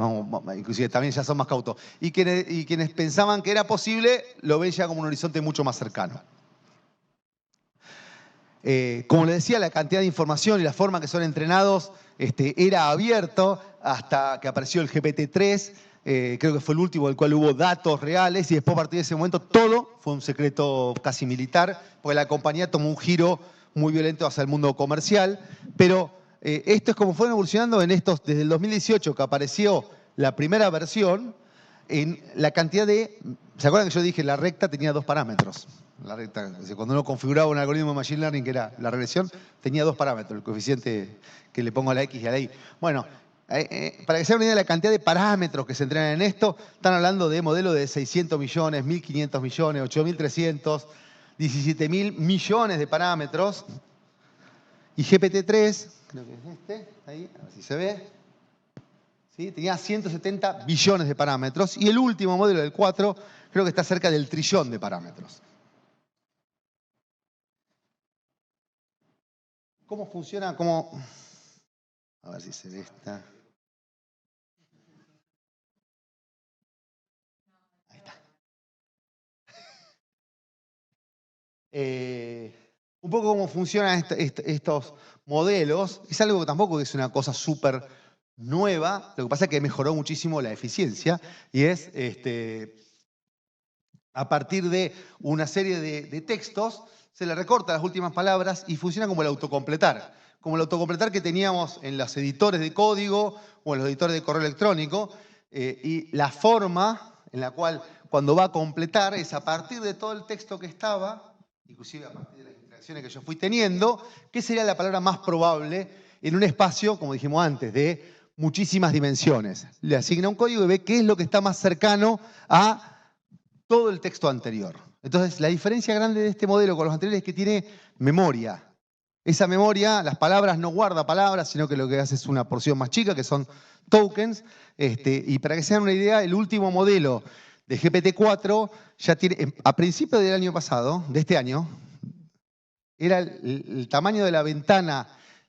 inclusive también ya son más cautos. Y quienes pensaban que era posible, lo ven ya como un horizonte mucho más cercano. Como les decía, la cantidad de información y la forma que son entrenados era abierto hasta que apareció el GPT-3. Creo que fue el último del cual hubo datos reales, y después a partir de ese momento todo fue un secreto casi militar, porque la compañía tomó un giro muy violento hacia el mundo comercial. Pero esto es como fueron evolucionando desde el 2018 que apareció la primera versión, en la cantidad ¿se acuerdan que yo dije la recta tenía 2 parámetros? La recta, cuando uno configuraba un algoritmo de Machine Learning, que era la regresión, tenía 2 parámetros, el coeficiente que le pongo a la X y a la Y. Bueno, para que se hagan una idea de la cantidad de parámetros que se entrenan en esto, están hablando de modelos de 600 millones, 1.500 millones, 8.300, 17.000 millones de parámetros. Y GPT-3, creo que es ahí, a ver si se ve, ¿sí? Tenía 170 billones de parámetros. Y el último modelo, del 4, creo que está cerca del trillón de parámetros. ¿Cómo funciona? A ver si se ve esta. Un poco cómo funcionan estos modelos. Es algo que tampoco es una cosa súper nueva, lo que pasa es que mejoró muchísimo la eficiencia y es a partir de una serie de textos, se le recorta las últimas palabras y funciona como el autocompletar. Como el autocompletar que teníamos en los editores de código o en los editores de correo electrónico. Y la forma en la cual cuando va a completar es a partir de todo el texto que estaba, inclusive a partir de las interacciones que yo fui teniendo, qué sería la palabra más probable en un espacio, como dijimos antes, de muchísimas dimensiones. Le asigna un código y ve qué es lo que está más cercano a todo el texto anterior. Entonces, la diferencia grande de este modelo con los anteriores es que tiene memoria. Esa memoria, las palabras no guarda palabras, sino que lo que hace es una porción más chica, que son tokens. Y para que se den una idea, el último modelo de GPT-4 ya tiene, a principios del año pasado, de este año, era el tamaño de la ventana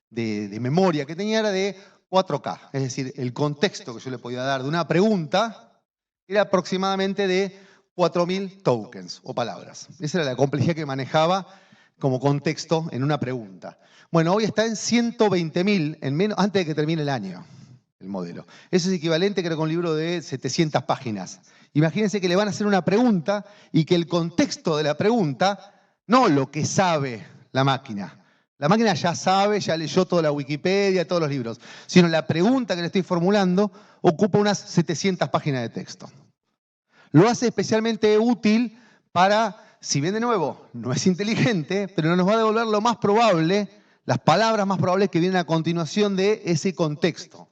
de memoria que tenía era de 4K. Es decir, el contexto que yo le podía dar de una pregunta era aproximadamente de 4.000 tokens o palabras. Esa era la complejidad que manejaba como contexto en una pregunta. Bueno, hoy está en 120.000 antes de que termine el año, el modelo. Eso es equivalente, creo, a un libro de 700 páginas. Imagínense que le van a hacer una pregunta y que el contexto de la pregunta, no lo que sabe la máquina. La máquina ya sabe, ya leyó toda la Wikipedia, todos los libros, sino la pregunta que le estoy formulando ocupa unas 700 páginas de texto. Lo hace especialmente útil para, si bien de nuevo no es inteligente, pero nos va a devolver lo más probable, las palabras más probables que vienen a continuación de ese contexto.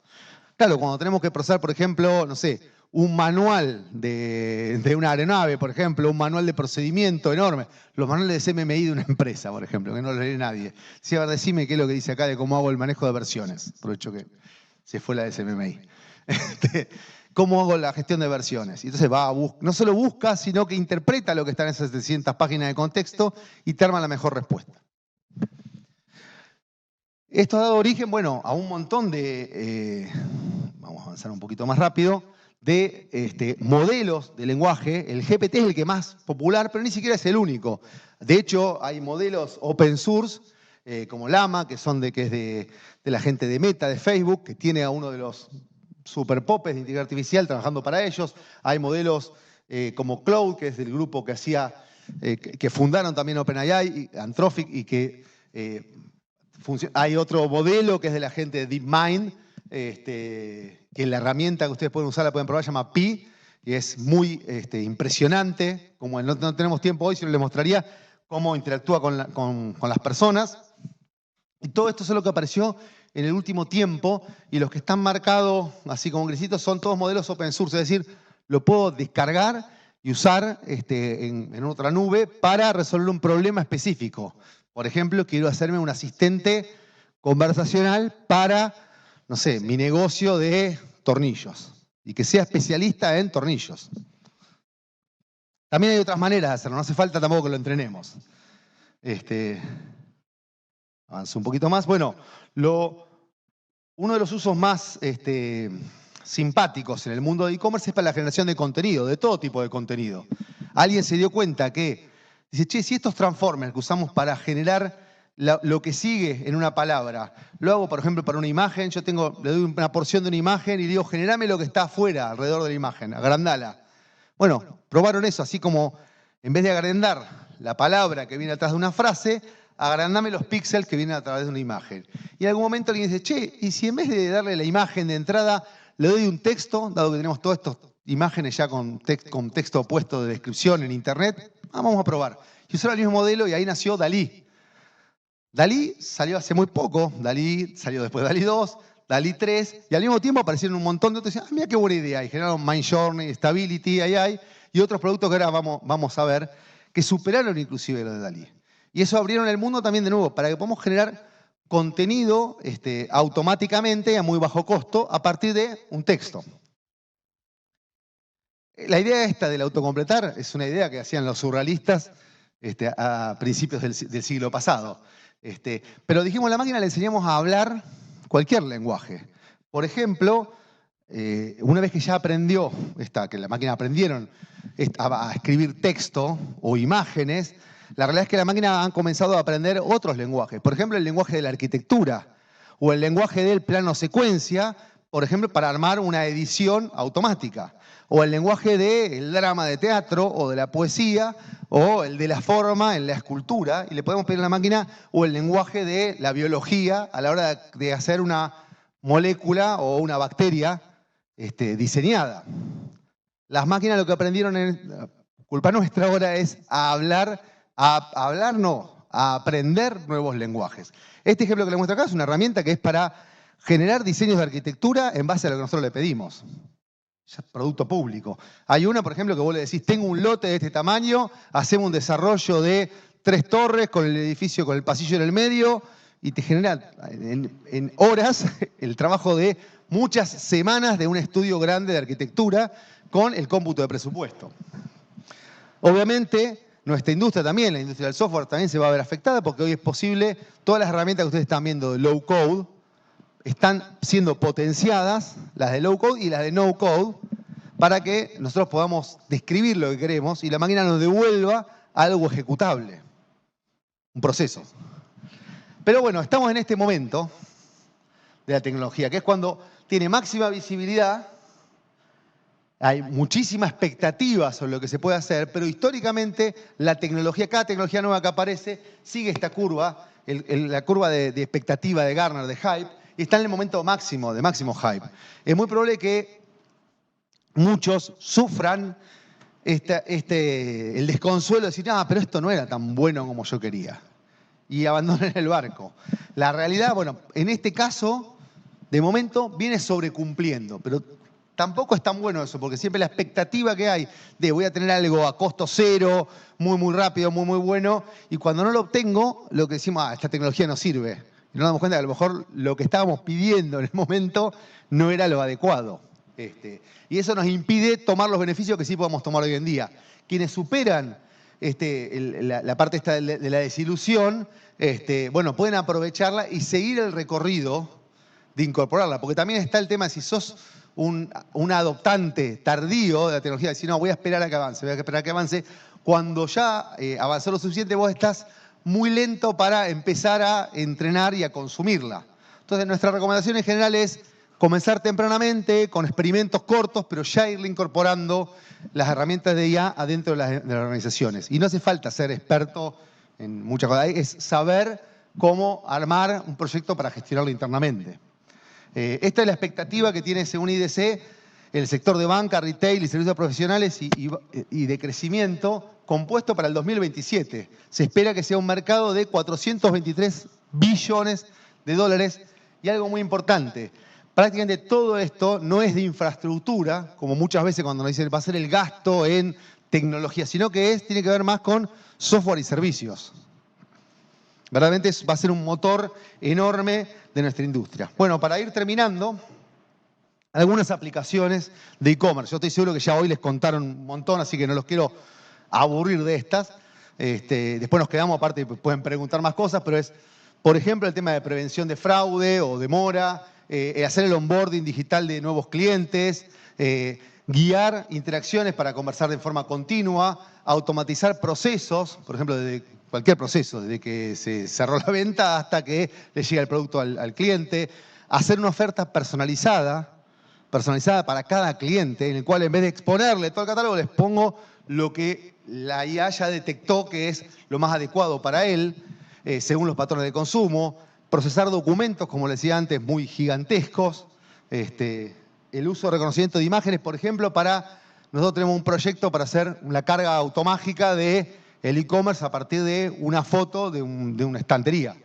Claro, cuando tenemos que procesar, por ejemplo, no sé, un manual de una aeronave, por ejemplo, un manual de procedimiento enorme, los manuales de CMMI de una empresa, por ejemplo, que no lo lee nadie. Sí, a ver, decime qué es lo que dice acá de cómo hago el manejo de versiones. Aprovecho que se fue la de CMMI. ¿Cómo hago la gestión de versiones? Y entonces va a no solo busca, sino que interpreta lo que está en esas 700 páginas de contexto y te arma la mejor respuesta. Esto ha dado origen, bueno, a un montón de, vamos a avanzar un poquito más rápido, de modelos de lenguaje. El GPT es el que más popular, pero ni siquiera es el único. De hecho, hay modelos open source, como Llama, que es de la gente de Meta, de Facebook, que tiene a uno de los super popes de inteligencia artificial trabajando para ellos. Hay modelos como Cloud, que es del grupo que que fundaron también OpenAI, Anthropic, y que hay otro modelo que es de la gente de DeepMind, que la herramienta que ustedes pueden usar, la pueden probar, se llama Pi, y es muy impresionante. Como no tenemos tiempo hoy, si no les mostraría cómo interactúa con las personas. Y todo esto es lo que apareció en el último tiempo, y los que están marcados así como grisitos son todos modelos open source, es decir, lo puedo descargar y usar en otra nube para resolver un problema específico. Por ejemplo, quiero hacerme un asistente conversacional para, no sé, mi negocio de tornillos y que sea especialista en tornillos. También hay otras maneras de hacerlo, no hace falta tampoco que lo entrenemos. Avanzo un poquito más. Bueno, uno de los usos más simpáticos en el mundo de e-commerce es para la generación de contenido, de todo tipo de contenido. Alguien se dio cuenta que, dice, che, si estos transformers que usamos para generar lo que sigue en una palabra, lo hago, por ejemplo, para una imagen, le doy una porción de una imagen y digo, generame lo que está afuera, alrededor de la imagen, agrandala. Bueno, probaron eso, así como en vez de agrandar la palabra que viene atrás de una frase, agrandame los píxeles que vienen a través de una imagen. Y en algún momento alguien dice, che, ¿y si en vez de darle la imagen de entrada, le doy un texto, dado que tenemos todas estas imágenes ya con texto puesto de descripción en internet? Vamos a probar. Y usaron el mismo modelo y ahí nació Dalí. Dalí salió hace muy poco, Dalí salió después de Dalí 2, Dalí 3, y al mismo tiempo aparecieron un montón de otros y decían, mira qué buena idea, y generaron Mindjourney, Stability, AI, y otros productos que ahora vamos a ver, que superaron inclusive los de Dalí. Y eso abrieron el mundo también de nuevo, para que podamos generar contenido automáticamente a muy bajo costo a partir de un texto. La idea esta del autocompletar es una idea que hacían los surrealistas a principios del siglo pasado. Pero dijimos, a la máquina le enseñamos a hablar cualquier lenguaje. Por ejemplo, una vez que ya que la máquina aprendieron a escribir texto o imágenes, La realidad es que las máquinas han comenzado a aprender otros lenguajes. Por ejemplo, el lenguaje de la arquitectura o el lenguaje del plano secuencia, por ejemplo, para armar una edición automática. O el lenguaje del drama de teatro o de la poesía, o el de la forma en la escultura, y le podemos pedir a la máquina, o el lenguaje de la biología a la hora de hacer una molécula o una bacteria diseñada. Las máquinas lo que aprendieron, culpa nuestra ahora, es a aprender nuevos lenguajes. Este ejemplo que les muestro acá es una herramienta que es para generar diseños de arquitectura en base a lo que nosotros le pedimos. Ya es producto público. Hay una, por ejemplo, que vos le decís, tengo un lote de este tamaño, hacemos un desarrollo de 3 torres con el edificio, con el pasillo en el medio, y te genera en horas el trabajo de muchas semanas de un estudio grande de arquitectura con el cómputo de presupuesto. Obviamente, nuestra industria también, la industria del software, también se va a ver afectada porque hoy es posible, todas las herramientas que ustedes están viendo de low code, están siendo potenciadas, las de low code y las de no code, para que nosotros podamos describir lo que queremos y la máquina nos devuelva algo ejecutable, un proceso. Pero bueno, estamos en este momento de la tecnología, que es cuando tiene máxima visibilidad, hay muchísima expectativa sobre lo que se puede hacer, pero históricamente la tecnología, cada tecnología nueva que aparece, sigue esta curva, la curva de expectativa de Gartner, de hype, y está en el momento máximo, de máximo hype. Es muy probable que muchos sufran el desconsuelo de decir, pero esto no era tan bueno como yo quería, y abandonen el barco. La realidad, bueno, en este caso, de momento, viene sobrecumpliendo, pero tampoco es tan bueno eso, porque siempre la expectativa que hay de voy a tener algo a costo cero, muy, muy rápido, muy, muy bueno, y cuando no lo obtengo, lo que decimos, esta tecnología no sirve. Y nos damos cuenta que a lo mejor lo que estábamos pidiendo en el momento no era lo adecuado. Y eso nos impide tomar los beneficios que sí podemos tomar hoy en día. Quienes superan la parte esta de la desilusión, bueno, pueden aprovecharla y seguir el recorrido de incorporarla. Porque también está el tema de si sos un adoptante tardío de la tecnología, decir, no, voy a esperar a que avance, voy a esperar a que avance. Cuando ya avanzó lo suficiente, vos estás muy lento para empezar a entrenar y a consumirla. Entonces, nuestra recomendación en general es comenzar tempranamente, con experimentos cortos, pero ya irle incorporando las herramientas de IA adentro de las organizaciones. Y no hace falta ser experto en muchas cosas, es saber cómo armar un proyecto para gestionarlo internamente. Esta es la expectativa que tiene, según IDC, el sector de banca, retail y servicios profesionales y de crecimiento compuesto para el 2027. Se espera que sea un mercado de 423 billones de dólares. Y algo muy importante, prácticamente todo esto no es de infraestructura, como muchas veces cuando nos dicen va a ser el gasto en tecnología, sino que tiene que ver más con software y servicios. Verdaderamente va a ser un motor enorme de nuestra industria. Bueno, para ir terminando, algunas aplicaciones de e-commerce. Yo estoy seguro que ya hoy les contaron un montón, así que no los quiero aburrir de estas. Después nos quedamos, aparte pueden preguntar más cosas, pero es, por ejemplo, el tema de prevención de fraude o demora, hacer el onboarding digital de nuevos clientes, guiar interacciones para conversar de forma continua, automatizar procesos, por ejemplo, desde cualquier proceso, desde que se cerró la venta hasta que le llega el producto al cliente, hacer una oferta personalizada para cada cliente, en el cual en vez de exponerle todo el catálogo, les pongo lo que la IA ya detectó que es lo más adecuado para él, según los patrones de consumo, procesar documentos, como les decía antes, muy gigantescos, el uso de reconocimiento de imágenes, por ejemplo, nosotros tenemos un proyecto para hacer una carga automágica del e-commerce a partir de una foto de una estantería.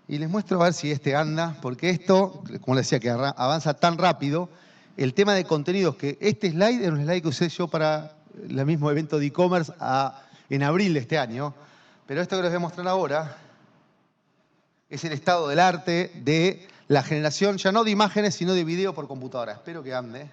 Y les muestro a ver si anda, porque esto, como les decía, que avanza tan rápido, el tema de contenidos, que este slide es un slide que usé yo para el mismo evento de e-commerce en abril de este año, pero esto que les voy a mostrar ahora es el estado del arte de la generación, ya no de imágenes, sino de video por computadora. Espero que ande.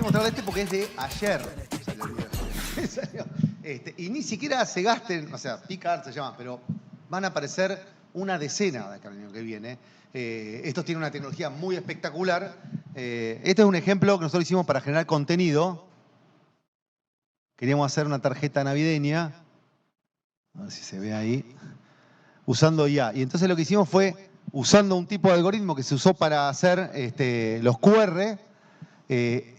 quise mostrar porque es de ayer. Y ni siquiera se gasten, o sea, Picard se llama, pero van a aparecer una decena de acá el año que viene. Estos tienen una tecnología muy espectacular. Este es un ejemplo que nosotros hicimos para generar contenido. Queríamos hacer una tarjeta navideña, a ver si se ve ahí, usando IA. Y entonces lo que hicimos fue, usando un tipo de algoritmo que se usó para hacer los QR,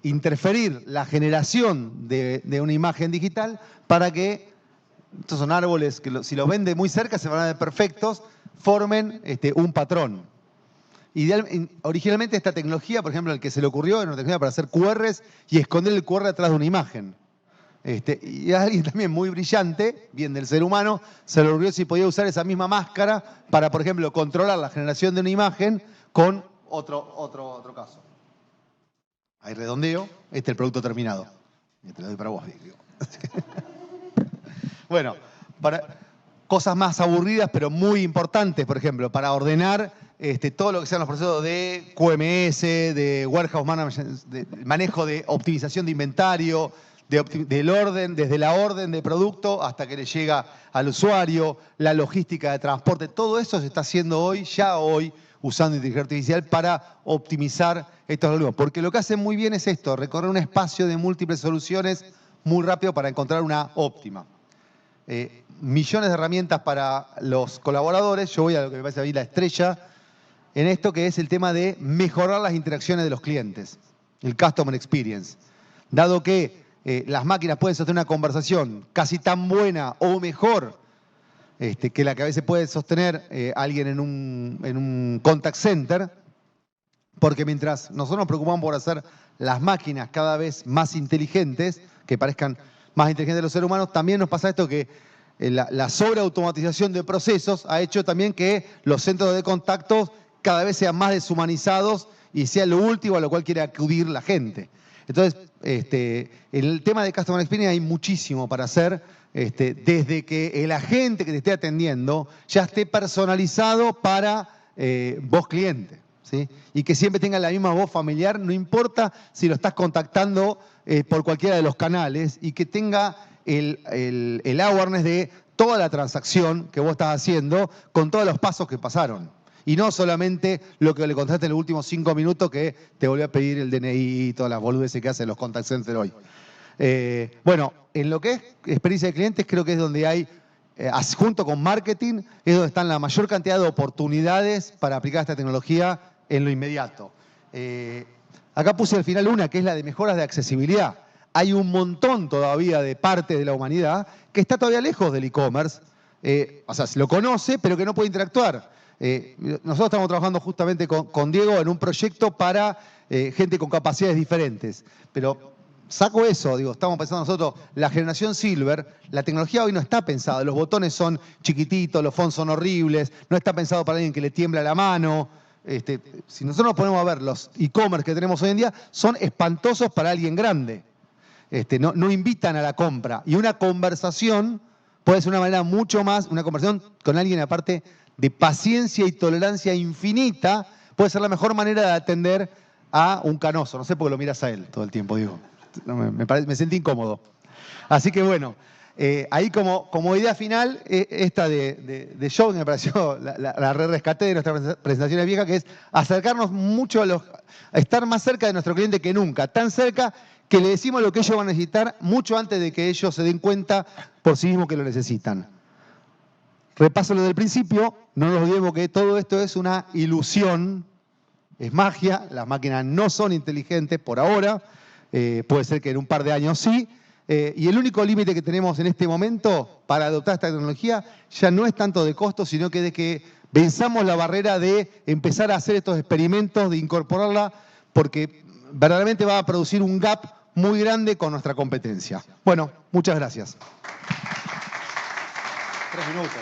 interferir la generación de una imagen digital para que, estos son árboles que si los ven de muy cerca se van a ver perfectos, formen un patrón. Originalmente esta tecnología, por ejemplo, el que se le ocurrió era una tecnología para hacer QRs y esconder el QR atrás de una imagen. Y alguien también muy brillante, bien del ser humano, se le ocurrió si podía usar esa misma máscara para, por ejemplo, controlar la generación de una imagen con otro caso. Ahí redondeo, este es el producto terminado. Te lo doy para vos, digo. Bueno, para cosas más aburridas pero muy importantes, por ejemplo, para ordenar todo lo que sean los procesos de QMS, de warehouse management, de manejo de optimización de inventario, del orden, desde la orden de producto hasta que le llega al usuario, la logística de transporte, todo eso se está haciendo hoy, usando inteligencia artificial para optimizar estos algoritmos. Porque lo que hacen muy bien es esto, recorrer un espacio de múltiples soluciones muy rápido para encontrar una óptima. Millones de herramientas para los colaboradores. Yo voy a lo que me parece a mí la estrella en esto, que es el tema de mejorar las interacciones de los clientes, el Customer Experience. Dado que las máquinas pueden sostener una conversación casi tan buena o mejor que la que a veces puede sostener alguien en un contact center, porque mientras nosotros nos preocupamos por hacer las máquinas cada vez más inteligentes, que parezcan más inteligentes de los seres humanos, también nos pasa esto que la sobreautomatización de procesos ha hecho también que los centros de contacto cada vez sean más deshumanizados y sea lo último a lo cual quiere acudir la gente. Entonces, en el tema de Customer Experience hay muchísimo para hacer, desde que el agente que te esté atendiendo ya esté personalizado para vos cliente, ¿sí? Y que siempre tenga la misma voz familiar, no importa si lo estás contactando por cualquiera de los canales, y que tenga el awareness de toda la transacción que vos estás haciendo con todos los pasos que pasaron. Y no solamente lo que le contaste en los últimos 5 minutos que te volvió a pedir el DNI y todas las boludeces que hacen los contact centers hoy. Bueno, en lo que es experiencia de clientes creo que es donde hay, junto con marketing, es donde están la mayor cantidad de oportunidades para aplicar esta tecnología en lo inmediato. Acá puse al final una que es la de mejoras de accesibilidad. Hay un montón todavía de parte de la humanidad que está todavía lejos del e-commerce, o sea, se lo conoce pero que no puede interactuar. Nosotros estamos trabajando justamente con Diego en un proyecto para gente con capacidades diferentes. Pero saco eso, digo, estamos pensando nosotros, la generación Silver, la tecnología hoy no está pensada, los botones son chiquititos, los fonts son horribles, no está pensado para alguien que le tiembla la mano. Si nosotros nos ponemos a ver los e-commerce que tenemos hoy en día, son espantosos para alguien grande. No invitan a la compra. Y una conversación puede ser una manera mucho más, una conversación con alguien aparte de paciencia y tolerancia infinita, puede ser la mejor manera de atender a un canoso. No sé por qué lo miras a él todo el tiempo, digo. Me sentí incómodo. Así que bueno, ahí como idea final, esta de show que me pareció la rescaté de nuestras presentaciones viejas, que es acercarnos mucho a estar más cerca de nuestro cliente que nunca, tan cerca que le decimos lo que ellos van a necesitar mucho antes de que ellos se den cuenta por sí mismos que lo necesitan. Repaso lo del principio, no nos olvidemos que todo esto es una ilusión, es magia, las máquinas no son inteligentes por ahora, puede ser que en un par de años sí, y el único límite que tenemos en este momento para adoptar esta tecnología ya no es tanto de costo, sino que de que venzamos la barrera de empezar a hacer estos experimentos, de incorporarla, porque verdaderamente va a producir un gap muy grande con nuestra competencia. Bueno, muchas gracias. 3 minutos.